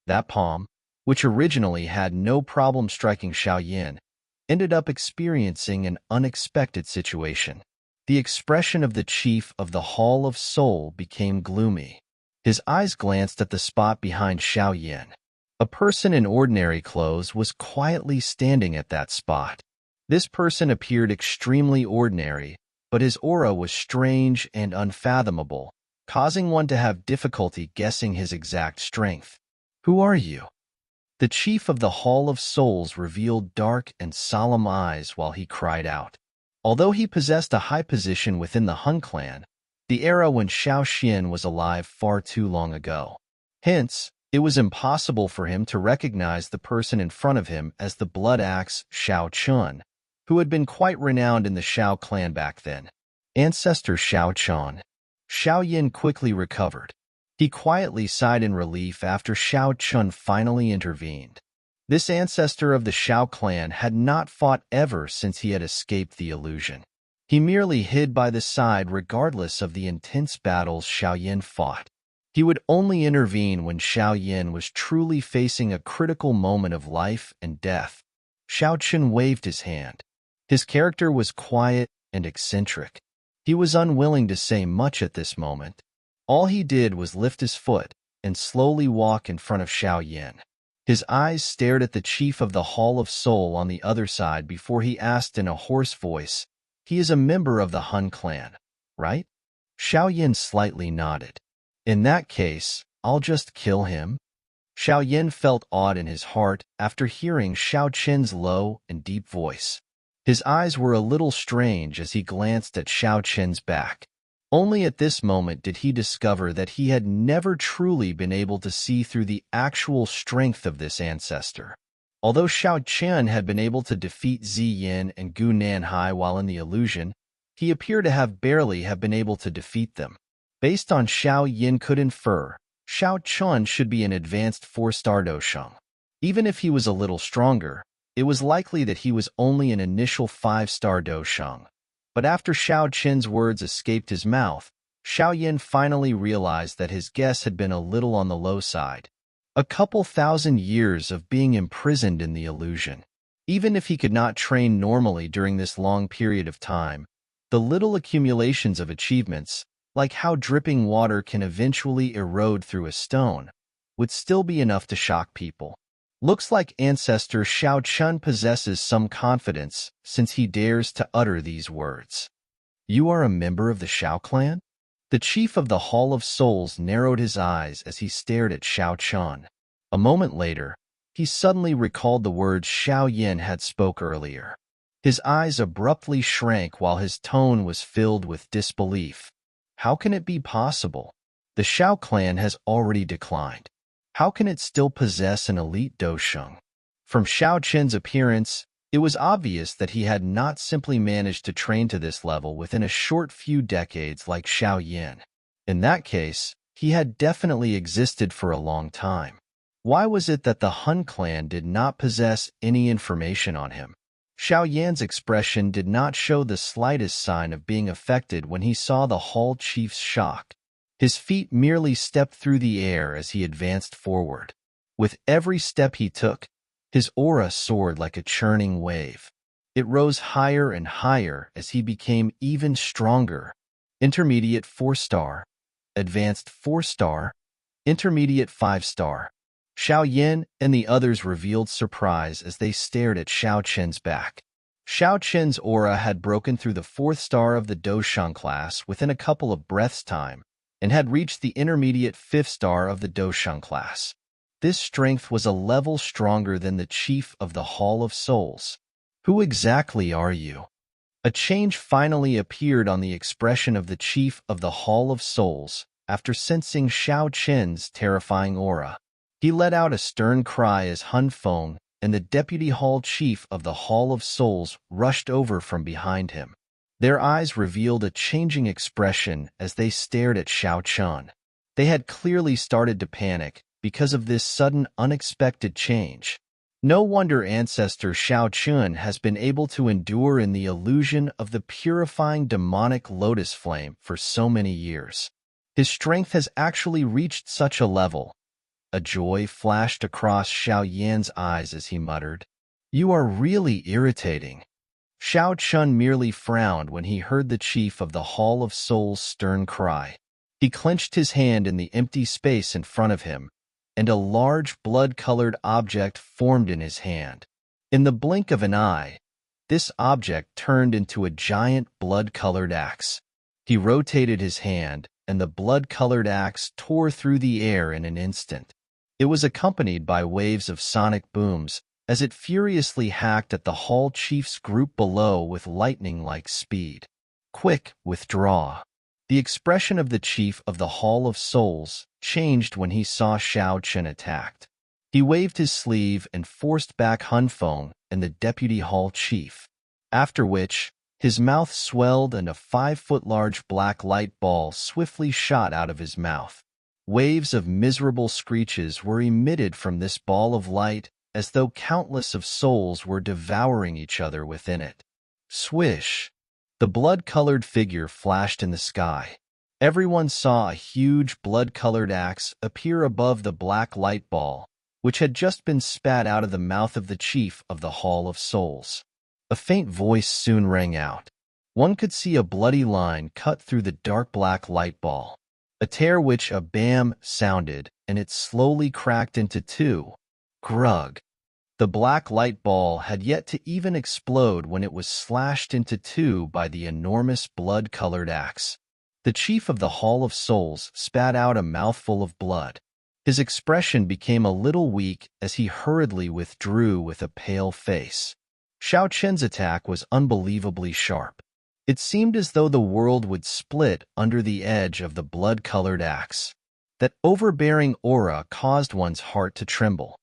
That palm, which originally had no problem striking Xiaoyan, ended up experiencing an unexpected situation. The expression of the chief of the Hall of Soul became gloomy. His eyes glanced at the spot behind Xiaoyan. A person in ordinary clothes was quietly standing at that spot. This person appeared extremely ordinary, but his aura was strange and unfathomable, causing one to have difficulty guessing his exact strength. "Who are you?" The chief of the Hall of Souls revealed dark and solemn eyes while he cried out. Although he possessed a high position within the Hun clan, the era when Xiao Xian was alive far too long ago. Hence, it was impossible for him to recognize the person in front of him as the blood axe Xiao Chun, who had been quite renowned in the Xiao clan back then. Ancestor Xiao Chun. Xiao Yin quickly recovered. He quietly sighed in relief after Xiao Chun finally intervened. This ancestor of the Xiao clan had not fought ever since he had escaped the illusion. He merely hid by the side regardless of the intense battles Xiao Yin fought. He would only intervene when Xiao Yin was truly facing a critical moment of life and death. Xiao Chun waved his hand. His character was quiet and eccentric. He was unwilling to say much at this moment. All he did was lift his foot and slowly walk in front of Xiao Yin. His eyes stared at the chief of the Hall of Soul on the other side before he asked in a hoarse voice, "He is a member of the Hun clan, right?" Xiao Yin slightly nodded. "In that case, I'll just kill him." Xiao Yin felt awed in his heart after hearing Xiao Chen's low and deep voice. His eyes were a little strange as he glanced at Xiao Chen's back. Only at this moment did he discover that he had never truly been able to see through the actual strength of this ancestor. Although Xiao Chen had been able to defeat Zi Yin and Gu Nanhai while in the illusion, he appeared to have barely been able to defeat them. Based on Xiao Yin could infer, Xiao Chun should be an advanced 4-star Dosheng. Even if he was a little stronger, it was likely that he was only an initial 5-star Dosheng. But after Xiao Chen's words escaped his mouth, Xiao Yin finally realized that his guess had been a little on the low side. A couple thousand years of being imprisoned in the illusion. Even if he could not train normally during this long period of time, the little accumulations of achievements, like how dripping water can eventually erode through a stone, would still be enough to shock people. Looks like Ancestor Xiao Chun possesses some confidence since he dares to utter these words. "You are a member of the Xiao clan?" The chief of the Hall of Souls narrowed his eyes as he stared at Xiao Chun. A moment later, he suddenly recalled the words Xiao Yin had spoke earlier. His eyes abruptly shrank while his tone was filled with disbelief. How can it be possible? The Xiao clan has already declined. How can it still possess an elite Dosheng? From Xiao Chen's appearance, it was obvious that he had not simply managed to train to this level within a short few decades like Xiao Yin. In that case, he had definitely existed for a long time. Why was it that the Hun clan did not possess any information on him? Xiao Yan's expression did not show the slightest sign of being affected when he saw the Hall chief's shock. His feet merely stepped through the air as he advanced forward. With every step he took, his aura soared like a churning wave. It rose higher and higher as he became even stronger. Intermediate 4-star, advanced 4-star, intermediate 5-star. Xiao Yin and the others revealed surprise as they stared at Xiao Chen's back. Xiao Chen's aura had broken through the 4th star of the Dosheng class within a couple of breaths' time, and had reached the intermediate 5th star of the Dosheng class. This strength was a level stronger than the chief of the Hall of Souls. "Who exactly are you?" A change finally appeared on the expression of the chief of the Hall of Souls after sensing Xiao Chen's terrifying aura. He let out a stern cry as Hun Feng and the deputy hall chief of the Hall of Souls rushed over from behind him. Their eyes revealed a changing expression as they stared at Xiao Chun. They had clearly started to panic because of this sudden, unexpected change. No wonder Ancestor Xiao Chun has been able to endure in the illusion of the purifying demonic lotus flame for so many years. His strength has actually reached such a level. A joy flashed across Xiao Yan's eyes as he muttered, "You are really irritating." Xiao Chun merely frowned when he heard the chief of the Hall of Souls' stern cry. He clenched his hand in the empty space in front of him, and a large blood-colored object formed in his hand. In the blink of an eye, this object turned into a giant blood-colored axe. He rotated his hand, and the blood-colored axe tore through the air in an instant. It was accompanied by waves of sonic booms as it furiously hacked at the Hall Chief's group below with lightning-like speed. "Quick, withdraw." The expression of the chief of the Hall of Souls changed when he saw Xiao Chen attacked. He waved his sleeve and forced back Hun Feng and the deputy hall chief, after which his mouth swelled and a 5-foot-large black light ball swiftly shot out of his mouth. Waves of miserable screeches were emitted from this ball of light as though countless of souls were devouring each other within it. Swish! The blood-colored figure flashed in the sky. Everyone saw a huge blood-colored axe appear above the black light ball, which had just been spat out of the mouth of the chief of the Hall of Souls. A faint voice soon rang out. One could see a bloody line cut through the dark black light ball. A tear which a bam sounded, and it slowly cracked into two. Grug! The black light ball had yet to even explode when it was slashed into two by the enormous blood-colored axe. The chief of the Hall of Souls spat out a mouthful of blood. His expression became a little weak as he hurriedly withdrew with a pale face. Xiao Chen's attack was unbelievably sharp. It seemed as though the world would split under the edge of the blood-colored axe. That overbearing aura caused one's heart to tremble.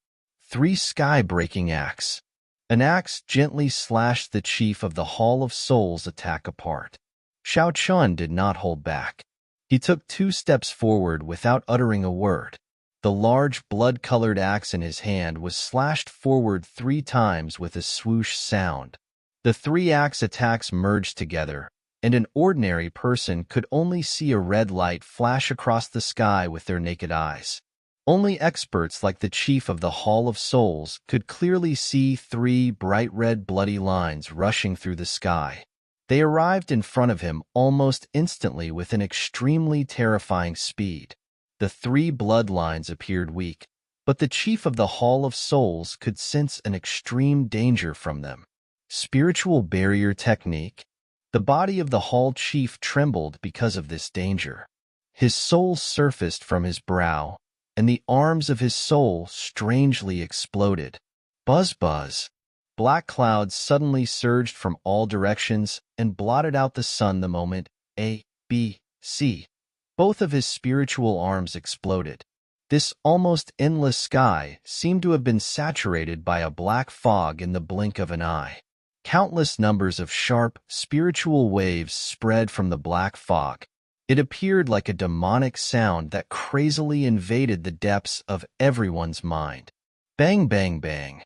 3 sky-breaking axe. An axe gently slashed the chief of the Hall of Souls' attack apart. Xiao Chun did not hold back. He took 2 steps forward without uttering a word. The large blood-colored axe in his hand was slashed forward 3 times with a swoosh sound. The 3 axe attacks merged together, and an ordinary person could only see a red light flash across the sky with their naked eyes. Only experts like the chief of the Hall of Souls could clearly see 3 bright red bloody lines rushing through the sky. They arrived in front of him almost instantly with an extremely terrifying speed. The 3 bloodlines appeared weak, but the chief of the Hall of Souls could sense an extreme danger from them. Spiritual barrier technique. The body of the Hall chief trembled because of this danger. His soul surfaced from his brow, and the arms of his soul strangely exploded. Buzz buzz. Black clouds suddenly surged from all directions and blotted out the sun the moment A, B, C. Both of his spiritual arms exploded. This almost endless sky seemed to have been saturated by a black fog in the blink of an eye. Countless numbers of sharp, spiritual waves spread from the black fog. It appeared like a demonic sound that crazily invaded the depths of everyone's mind. Bang, bang, bang.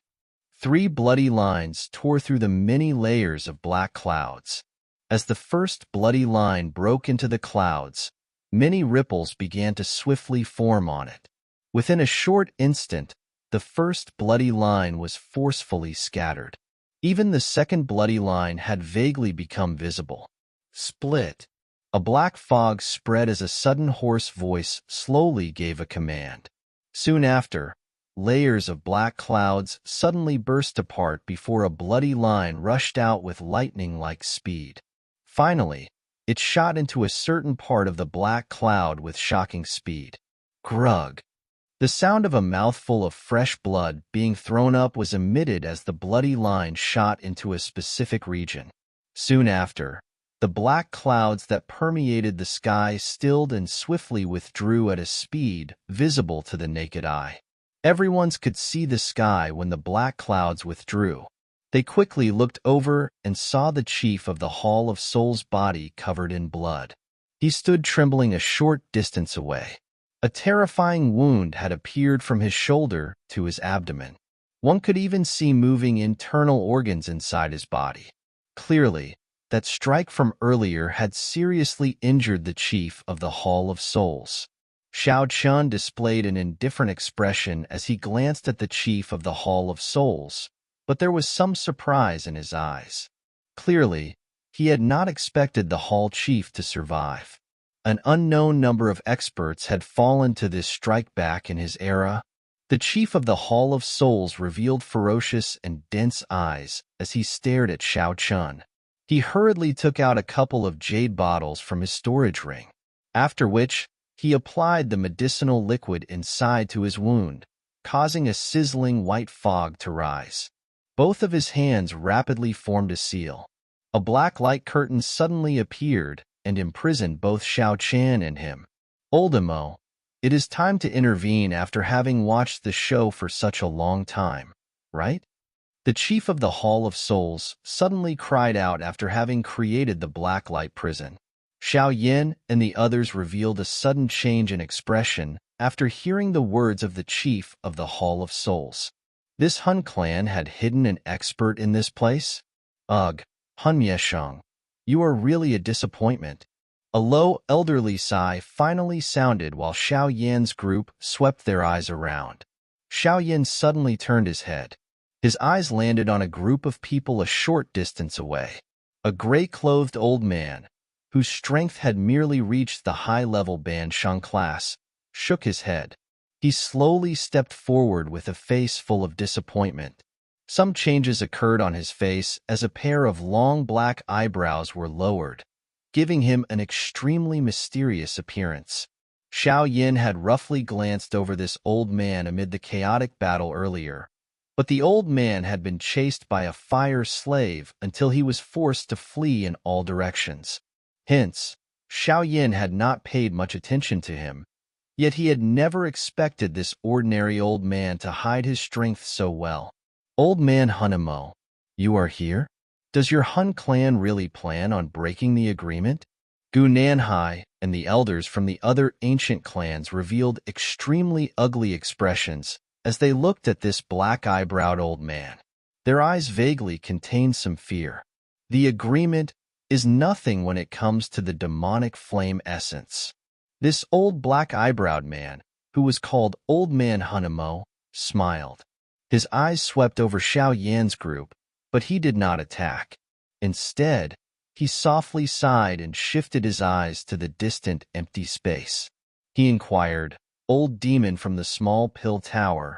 3 bloody lines tore through the many layers of black clouds. As the first bloody line broke into the clouds, many ripples began to swiftly form on it. Within a short instant, the first bloody line was forcefully scattered. Even the second bloody line had vaguely become visible. Split. A black fog spread as a sudden hoarse voice slowly gave a command. Soon after, layers of black clouds suddenly burst apart before a bloody line rushed out with lightning-like speed. Finally, it shot into a certain part of the black cloud with shocking speed. Grug. The sound of a mouthful of fresh blood being thrown up was emitted as the bloody line shot into a specific region. Soon after, the black clouds that permeated the sky stilled and swiftly withdrew at a speed visible to the naked eye. Everyone could see the sky when the black clouds withdrew. They quickly looked over and saw the chief of the Hall of Souls' body covered in blood. He stood trembling a short distance away. A terrifying wound had appeared from his shoulder to his abdomen. One could even see moving internal organs inside his body. Clearly, that strike from earlier had seriously injured the chief of the Hall of Souls. Xiao Chun displayed an indifferent expression as he glanced at the chief of the Hall of Souls, but there was some surprise in his eyes. Clearly, he had not expected the Hall chief to survive. An unknown number of experts had fallen to this strike back in his era. The chief of the Hall of Souls revealed ferocious and dense eyes as he stared at Xiao Chun. He hurriedly took out a couple of jade bottles from his storage ring, after which he applied the medicinal liquid inside to his wound, causing a sizzling white fog to rise. Both of his hands rapidly formed a seal. A black light curtain suddenly appeared and imprisoned both Xiao Chan and him. Oldemo, it is time to intervene after having watched the show for such a long time, right? The chief of the Hall of Souls suddenly cried out after having created the black light prison. Xiao Yin and the others revealed a sudden change in expression after hearing the words of the chief of the Hall of Souls. This Hun clan had hidden an expert in this place? Ugh, Hun Miesheng, you are really a disappointment. A low, elderly sigh finally sounded while Xiao Yan's group swept their eyes around. Xiao Yin suddenly turned his head. His eyes landed on a group of people a short distance away. A gray-clothed old man, whose strength had merely reached the high-level Ban Sheng class, shook his head. He slowly stepped forward with a face full of disappointment. Some changes occurred on his face as a pair of long black eyebrows were lowered, giving him an extremely mysterious appearance. Xiao Yin had roughly glanced over this old man amid the chaotic battle earlier, but the old man had been chased by a fire slave until he was forced to flee in all directions. Hence, Xiao Yin had not paid much attention to him, yet he had never expected this ordinary old man to hide his strength so well. Old man Hunemo, you are here? Does your Hun clan really plan on breaking the agreement? Gu Nanhai and the elders from the other ancient clans revealed extremely ugly expressions as they looked at this black-eyebrowed old man. Their eyes vaguely contained some fear. The agreement is nothing when it comes to the demonic flame essence. This old black-eyebrowed man, who was called Old Man Hunemo, smiled. His eyes swept over Xiao Yan's group, but he did not attack. Instead, he softly sighed and shifted his eyes to the distant empty space. He inquired, "Old demon from the small pill tower,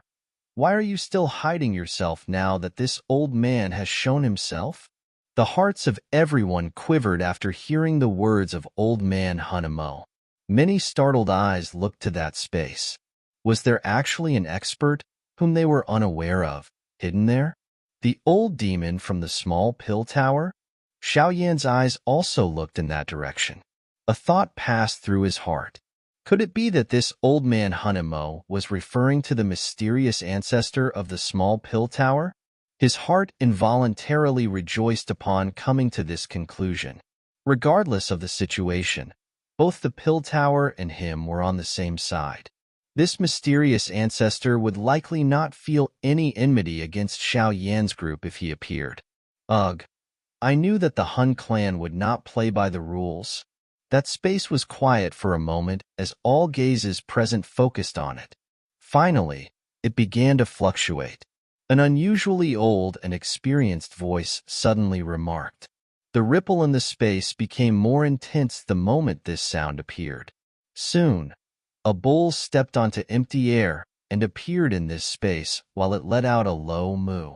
why are you still hiding yourself now that this old man has shown himself?" The hearts of everyone quivered after hearing the words of Old Man Hunemo. Many startled eyes looked to that space. Was there actually an expert whom they were unaware of, hidden there? The old demon from the small pill tower? Xiao Yan's eyes also looked in that direction. A thought passed through his heart. Could it be that this old man Hunemo was referring to the mysterious ancestor of the small pill tower? His heart involuntarily rejoiced upon coming to this conclusion. Regardless of the situation, both the pill tower and him were on the same side. This mysterious ancestor would likely not feel any enmity against Xiao Yan's group if he appeared. Ugh, I knew that the Hun clan would not play by the rules. That space was quiet for a moment as all gazes present focused on it. Finally, it began to fluctuate. An unusually old and experienced voice suddenly remarked. The ripple in the space became more intense the moment this sound appeared. Soon, a bull stepped onto empty air and appeared in this space while it let out a low moo.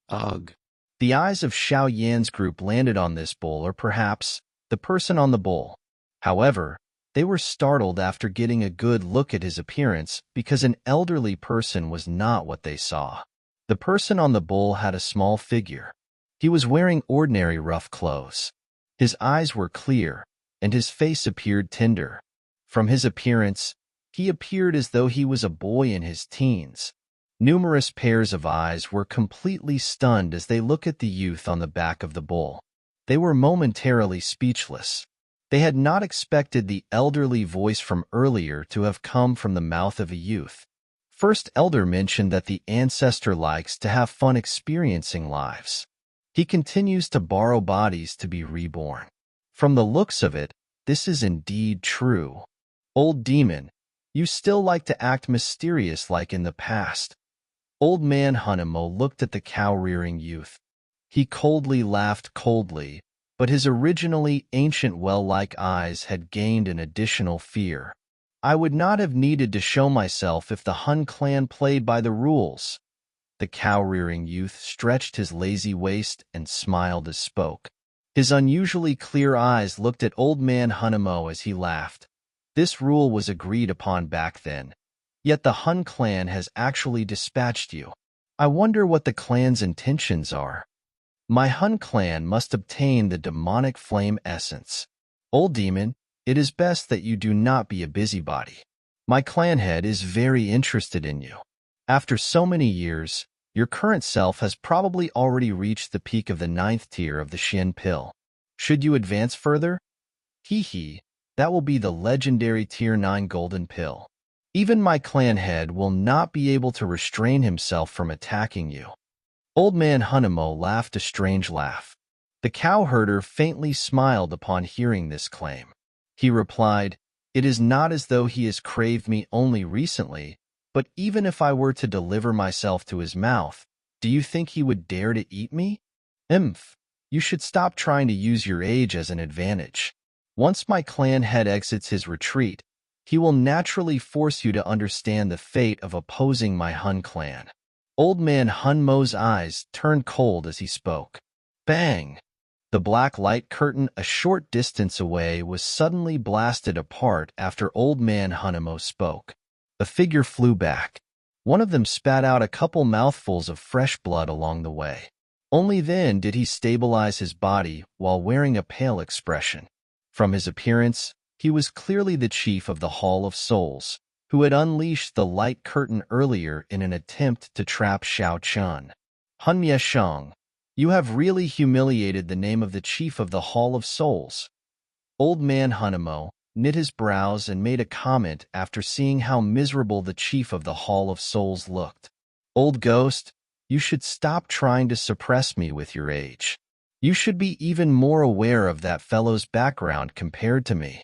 Ugh. The eyes of Xiao Yan's group landed on this bull, or perhaps the person on the bull. However, they were startled after getting a good look at his appearance because an elderly person was not what they saw. The person on the bull had a small figure. He was wearing ordinary rough clothes. His eyes were clear, and his face appeared tender. From his appearance, he appeared as though he was a boy in his teens. Numerous pairs of eyes were completely stunned as they looked at the youth on the back of the bull. They were momentarily speechless. They had not expected the elderly voice from earlier to have come from the mouth of a youth. First Elder mentioned that the ancestor likes to have fun experiencing lives. He continues to borrow bodies to be reborn. From the looks of it, this is indeed true. Old demon, You still like to act mysterious like in the past. Old man Hanamo looked at the cow-rearing youth. He coldly laughed coldly, but his originally ancient well-like eyes had gained an additional fear. I would not have needed to show myself if the Hun clan played by the rules. The cow-rearing youth stretched his lazy waist and smiled as spoke. His unusually clear eyes looked at old man Hanamo as he laughed. This rule was agreed upon back then. Yet the Hun clan has actually dispatched you. I wonder what the clan's intentions are. My Hun clan must obtain the demonic flame essence. Old demon, it is best that you do not be a busybody. My clan head is very interested in you. After so many years, your current self has probably already reached the peak of the 9th tier of the Shin Pill. Should you advance further? Hee, that will be the legendary Tier 9 Golden Pill. Even my clan head will not be able to restrain himself from attacking you. Old man Hanamo laughed a strange laugh. The cowherder faintly smiled upon hearing this claim. He replied, "It is not as though he has craved me only recently, but even if I were to deliver myself to his mouth, do you think he would dare to eat me? You should stop trying to use your age as an advantage. Once my clan head exits his retreat, he will naturally force you to understand the fate of opposing my Hun clan." Old man Hanmo's eyes turned cold as he spoke. Bang! The black light curtain a short distance away was suddenly blasted apart after old man Hanamo spoke. A figure flew back. One of them spat out a couple mouthfuls of fresh blood along the way. Only then did he stabilize his body while wearing a pale expression. From his appearance, he was clearly the chief of the Hall of Souls, who had unleashed the light curtain earlier in an attempt to trap Xiao Chun. Hun Yesheng, you have really humiliated the name of the chief of the Hall of Souls. Old man Hanamo knit his brows and made a comment after seeing how miserable the chief of the Hall of Souls looked. Old ghost, you should stop trying to suppress me with your age. You should be even more aware of that fellow's background compared to me.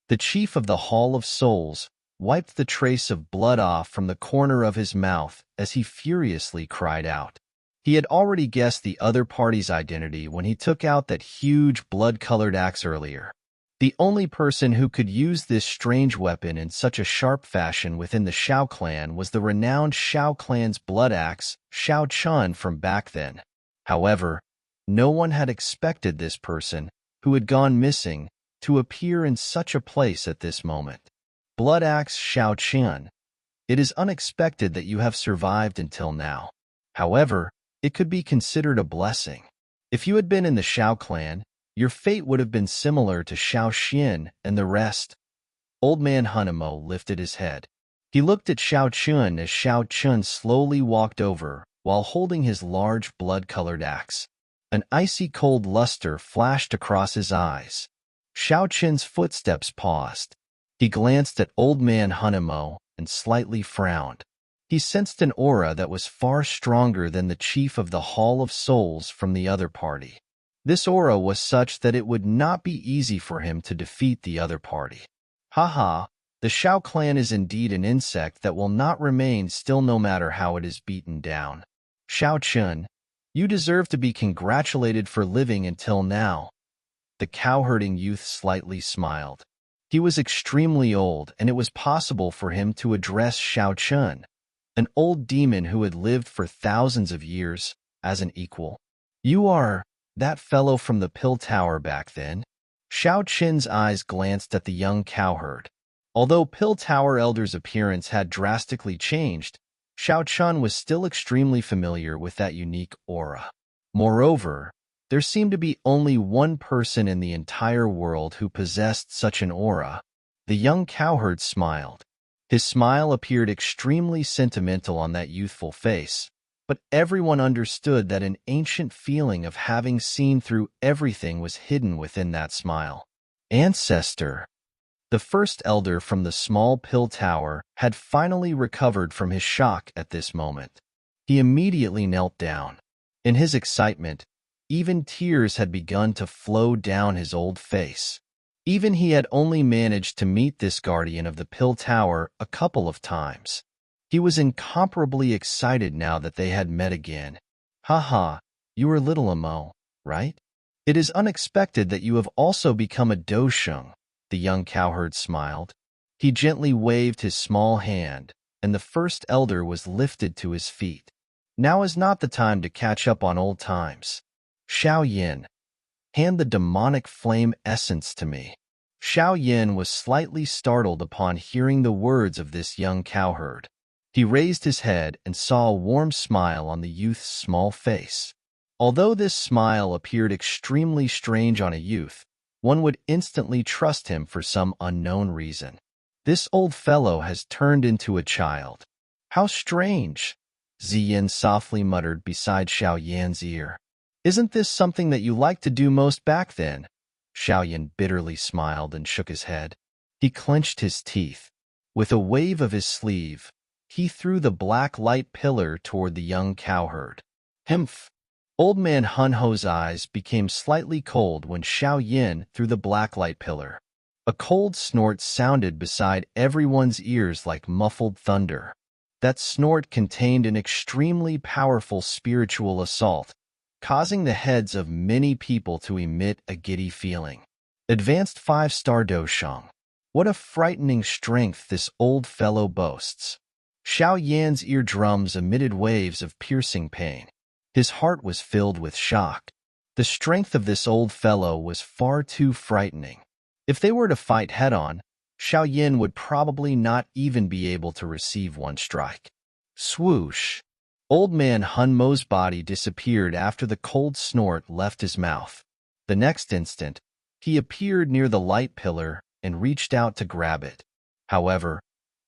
The chief of the Hall of Souls wiped the trace of blood off from the corner of his mouth as he furiously cried out. He had already guessed the other party's identity when he took out that huge blood-colored axe earlier. The only person who could use this strange weapon in such a sharp fashion within the Xiao clan was the renowned Xiao clan's blood axe, Xiao Chun, from back then. However, no one had expected this person, who had gone missing, to appear in such a place at this moment. Blood Axe Xiao Chun, it is unexpected that you have survived until now. However, it could be considered a blessing. If you had been in the Xiao clan, your fate would have been similar to Xiao Xian and the rest. Old man Hanamo lifted his head. He looked at Xiao Chun as Xiao Chun slowly walked over while holding his large blood-colored axe. An icy cold luster flashed across his eyes. Xiao Chun's footsteps paused. He glanced at old man Hanamo and slightly frowned. He sensed an aura that was far stronger than the chief of the Hall of Souls from the other party. This aura was such that it would not be easy for him to defeat the other party. Haha, the Xiao clan is indeed an insect that will not remain still no matter how it is beaten down. Xiao Chun, you deserve to be congratulated for living until now. The cowherding youth slightly smiled. He was extremely old, and it was possible for him to address Xiao Chun, an old demon who had lived for thousands of years, as an equal. You are that fellow from the Pill Tower back then? Xiao Chun's eyes glanced at the young cowherd. Although Pill Tower Elder's appearance had drastically changed, Xiao Chun was still extremely familiar with that unique aura. Moreover, there seemed to be only one person in the entire world who possessed such an aura. The young cowherd smiled. His smile appeared extremely sentimental on that youthful face, but everyone understood that an ancient feeling of having seen through everything was hidden within that smile. Ancestor. The first elder from the small Pill Tower had finally recovered from his shock at this moment. He immediately knelt down. In his excitement, even tears had begun to flow down his old face. Even he had only managed to meet this guardian of the Pill Tower a couple of times. He was incomparably excited now that they had met again. "Haha, you are little Amo, right? It is unexpected that you have also become a Dosheng," the young cowherd smiled. He gently waved his small hand, and the first elder was lifted to his feet. "Now is not the time to catch up on old times. Xiao Yin, hand the demonic flame essence to me." Xiao Yin was slightly startled upon hearing the words of this young cowherd. He raised his head and saw a warm smile on the youth's small face. Although this smile appeared extremely strange on a youth, one would instantly trust him for some unknown reason. This old fellow has turned into a child. "How strange," Ziyin softly muttered beside Xiao Yan's ear. "Isn't this something that you liked to do most back then?" Xiao Yan bitterly smiled and shook his head. He clenched his teeth. With a wave of his sleeve, he threw the black light pillar toward the young cowherd. "Humph!" Old man Hun Ho's eyes became slightly cold when Xiao Yin threw the black light pillar. A cold snort sounded beside everyone's ears like muffled thunder. That snort contained an extremely powerful spiritual assault, causing the heads of many people to emit a giddy feeling. Advanced 5-star Dosheng. What a frightening strength this old fellow boasts. Xiao Yan's eardrums emitted waves of piercing pain. His heart was filled with shock. The strength of this old fellow was far too frightening. If they were to fight head-on, Xiao Yin would probably not even be able to receive one strike. Swoosh! Old man Hun Mo's body disappeared after the cold snort left his mouth. The next instant, he appeared near the light pillar and reached out to grab it. However,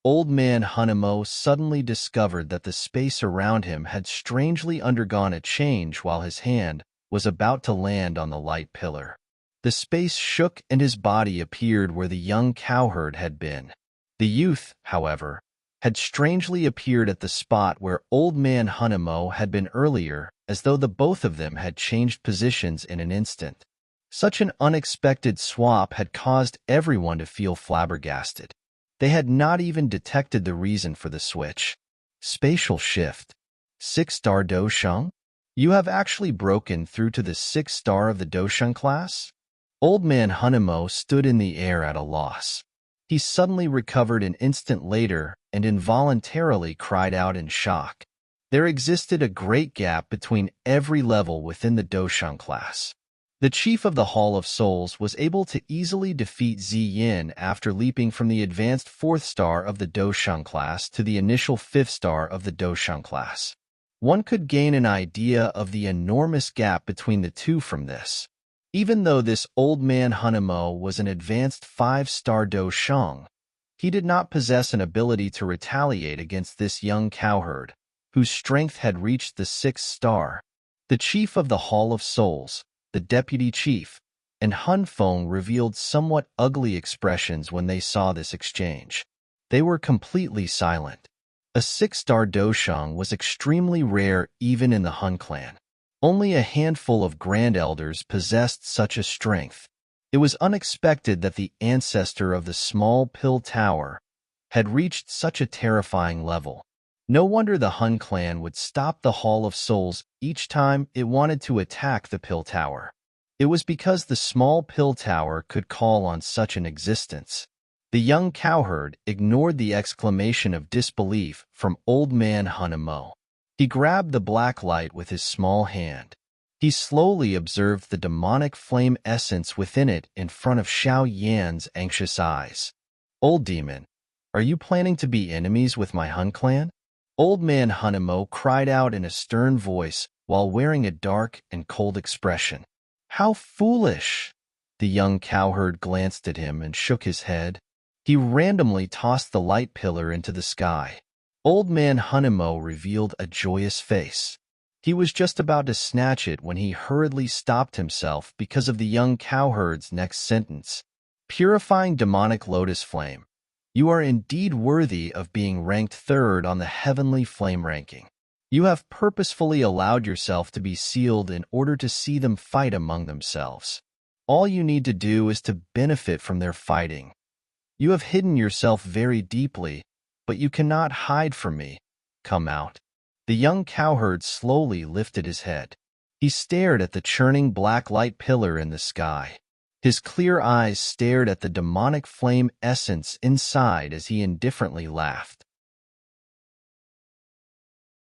Old man Hun Mo suddenly discovered that the space around him had strangely undergone a change while his hand was about to land on the light pillar. The space shook and his body appeared where the young cowherd had been. The youth, however, had strangely appeared at the spot where old man Hun Mo had been earlier, as though the both of them had changed positions in an instant. Such an unexpected swap had caused everyone to feel flabbergasted. They had not even detected the reason for the switch. Spatial shift. 6-star Dosheng? You have actually broken through to the 6th star of the Dosheng class? Old man Hun Mo stood in the air at a loss. He suddenly recovered an instant later and involuntarily cried out in shock. There existed a great gap between every level within the Dosheng class. The chief of the Hall of Souls was able to easily defeat Ziyin after leaping from the advanced 4th star of the Dosheng class to the initial 5th star of the Dosheng class. One could gain an idea of the enormous gap between the two from this. Even though this old man Hun Mo was an advanced 5-star Dosheng, he did not possess an ability to retaliate against this young cowherd, whose strength had reached the 6th star. The chief of the Hall of Souls, the deputy chief, and Hun Feng revealed somewhat ugly expressions when they saw this exchange. They were completely silent. A 6-star Dosheng was extremely rare even in the Hun clan. Only a handful of grand elders possessed such a strength. It was unexpected that the ancestor of the small Pill Tower had reached such a terrifying level. No wonder the Hun clan would stop the Hall of Souls each time it wanted to attack the Pill Tower. It was because the small Pill Tower could call on such an existence. The young cowherd ignored the exclamation of disbelief from old man Hun Mo. He grabbed the black light with his small hand. He slowly observed the demonic flame essence within it in front of Xiao Yan's anxious eyes. "Old demon, are you planning to be enemies with my Hun clan?" Old man Hun Mo cried out in a stern voice while wearing a dark and cold expression. "How foolish!" The young cowherd glanced at him and shook his head. He randomly tossed the light pillar into the sky. Old man Hun Mo revealed a joyous face. He was just about to snatch it when he hurriedly stopped himself because of the young cowherd's next sentence. "Purifying demonic lotus flame. You are indeed worthy of being ranked 3rd on the heavenly flame ranking. You have purposefully allowed yourself to be sealed in order to see them fight among themselves." All you need to do is to benefit from their fighting. You have hidden yourself very deeply, but you cannot hide from me. Come out." The young cowherd slowly lifted his head. He stared at the churning black light pillar in the sky. His clear eyes stared at the demonic flame essence inside as he indifferently laughed.